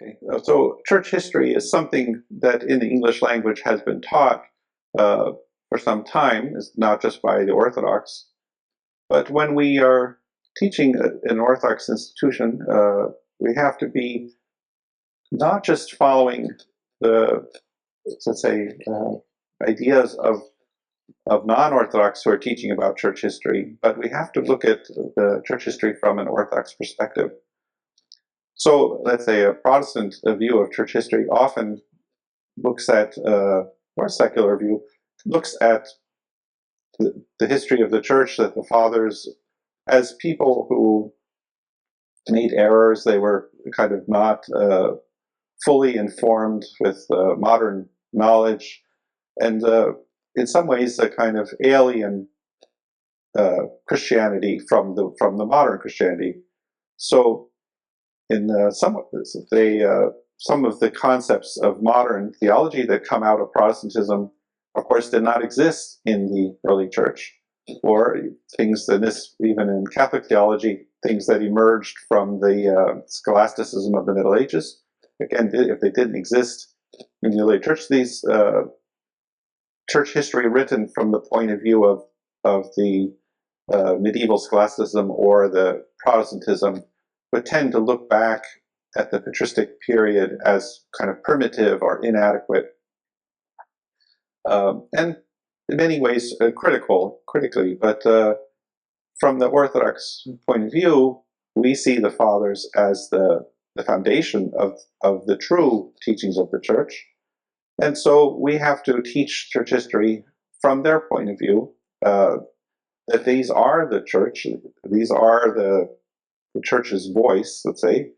Okay, so church history is something that in the English language has been taught for some time, is not just by the Orthodox. But when we are teaching an Orthodox institution, we have to be not just following the, let's say, ideas of non-Orthodox who are teaching about church history, but we have to look at the church history from an Orthodox perspective. So let's say a Protestant view of church history often looks at, or a secular view, looks at the history of the church, that the fathers, as people who made errors, they were kind of not fully informed with modern knowledge, and in some ways a kind of alien Christianity from the modern Christianity. So in some of the concepts of modern theology that come out of Protestantism, of course, did not exist in the early church, or things in this, even in Catholic theology, things that emerged from the scholasticism of the Middle Ages. Again, if they didn't exist in the early church, these church history written from the point of view of the medieval scholasticism or the Protestantism would tend to look back at the patristic period as kind of primitive or inadequate, and in many ways critically. But from the Orthodox point of view, we see the fathers as the foundation of the true teachings of the church. And so we have to teach church history from their point of view, that these are the church, these are the church's voice, let's say,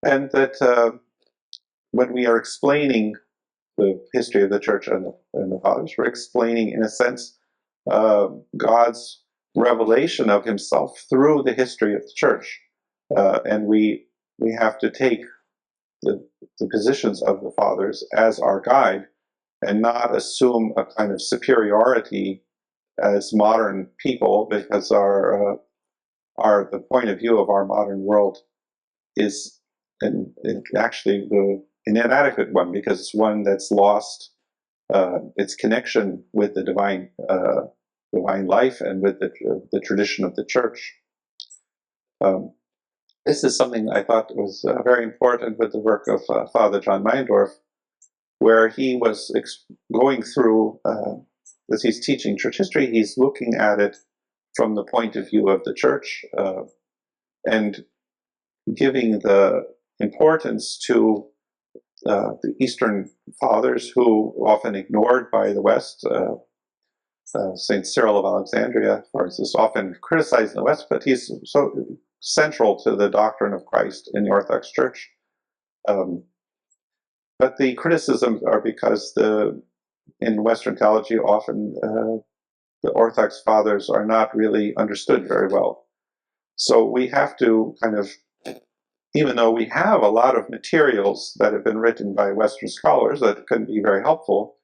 and that when we are explaining the history of the church and the fathers, we're explaining, in a sense, God's revelation of himself through the history of the church. And we have to take the positions of the fathers as our guide and not assume a kind of superiority as modern people, because the point of view of our modern world is actually the inadequate one, because it's one that's lost its connection with the divine life and with the tradition of the church. This is something I thought was very important with the work of Father John Meindorf, where he was going through, as he's teaching church history, he's looking at it from the point of view of the church, and giving the importance to the Eastern fathers, who often ignored by the West. Saint Cyril of Alexandria, for instance, often criticized in the West, but he's so central to the doctrine of Christ in the Orthodox Church. But the criticisms are because in Western theology, often the Orthodox fathers are not really understood very well. So we have to kind of, even though we have a lot of materials that have been written by Western scholars that can be very helpful,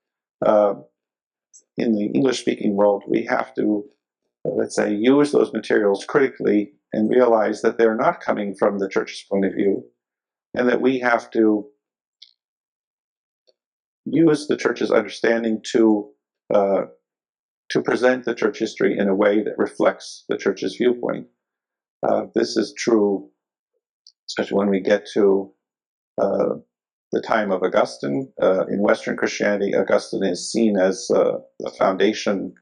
in the English-speaking world, we have to, let's say, use those materials critically and realize that they're not coming from the church's point of view, and that we have to use the church's understanding to present the church history in a way that reflects the church's viewpoint. This is true, especially when we get to the time of Augustine. In Western Christianity, Augustine is seen as the foundation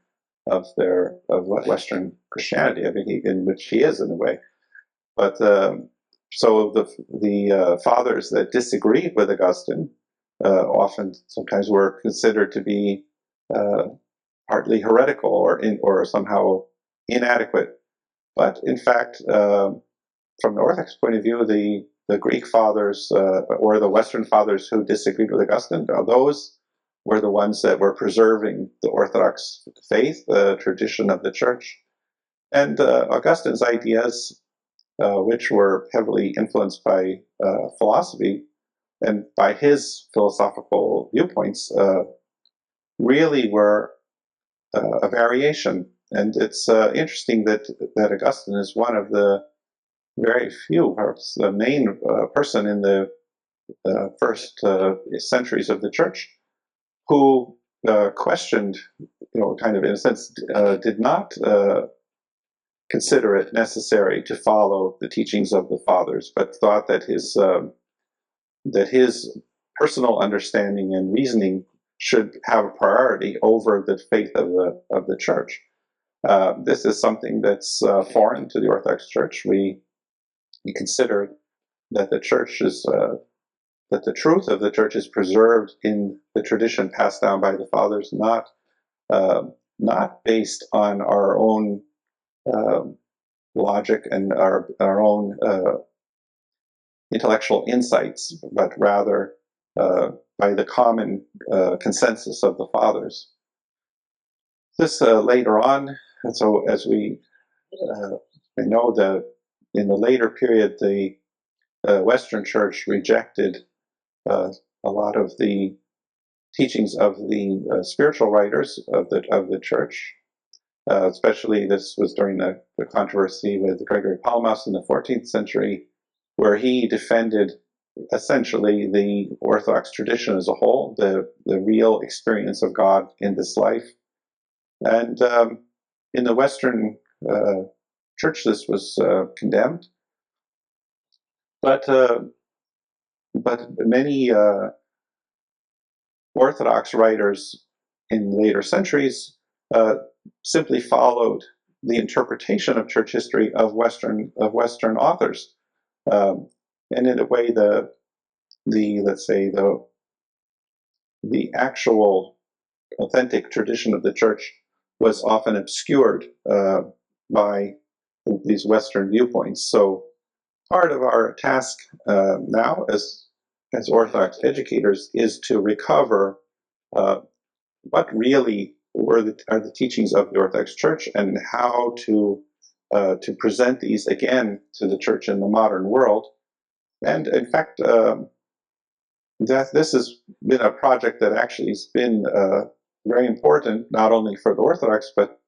of Western Christianity. I mean, in which he is in a way. But so the fathers that disagreed with Augustine sometimes were considered to be partly heretical or somehow inadequate. But in fact, from the Orthodox point of view, the Greek fathers or the Western fathers who disagreed with Augustine, those were the ones that were preserving the Orthodox faith, the tradition of the church. And Augustine's ideas, which were heavily influenced by philosophy and by his philosophical viewpoints, really were a variation. And it's interesting that Augustine is one of the very few, perhaps the main person in the first centuries of the church, who questioned, kind of in a sense, did not consider it necessary to follow the teachings of the fathers, but thought that his personal understanding and reasoning should have a priority over the faith of the church. This is something that's foreign to the Orthodox Church. We consider that the church is that the truth of the church is preserved in the tradition passed down by the fathers, not based on our own logic and our own intellectual insights, but rather by the common consensus of the fathers. This later on, and so as we know, in the later period, the Western Church rejected a lot of the teachings of the spiritual writers of the church. Especially this was during the controversy with Gregory Palamas in the 14th century, where he defended essentially the Orthodox tradition as a whole, the real experience of God in this life. And in the Western Church, this was condemned. But many Orthodox writers in later centuries simply followed the interpretation of church history of Western authors, and in a way, let's say the actual authentic tradition of the church was often obscured by these Western viewpoints. So part of our task now as Orthodox educators is to recover what really are the teachings of the Orthodox Church, and how to present these again to the church in the modern world. And in fact, that this has been a project that actually has been very important, not only for the Orthodox, but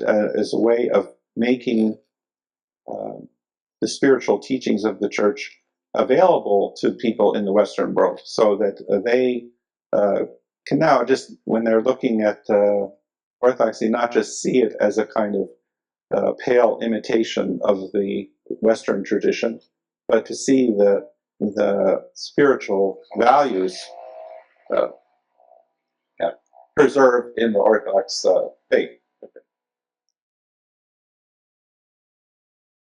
as a way of making the spiritual teachings of the church available to people in the Western world, so that they can now, just when they're looking at Orthodoxy, not just see it as a kind of pale imitation of the Western tradition, but to see the spiritual values preserved in the Orthodox faith.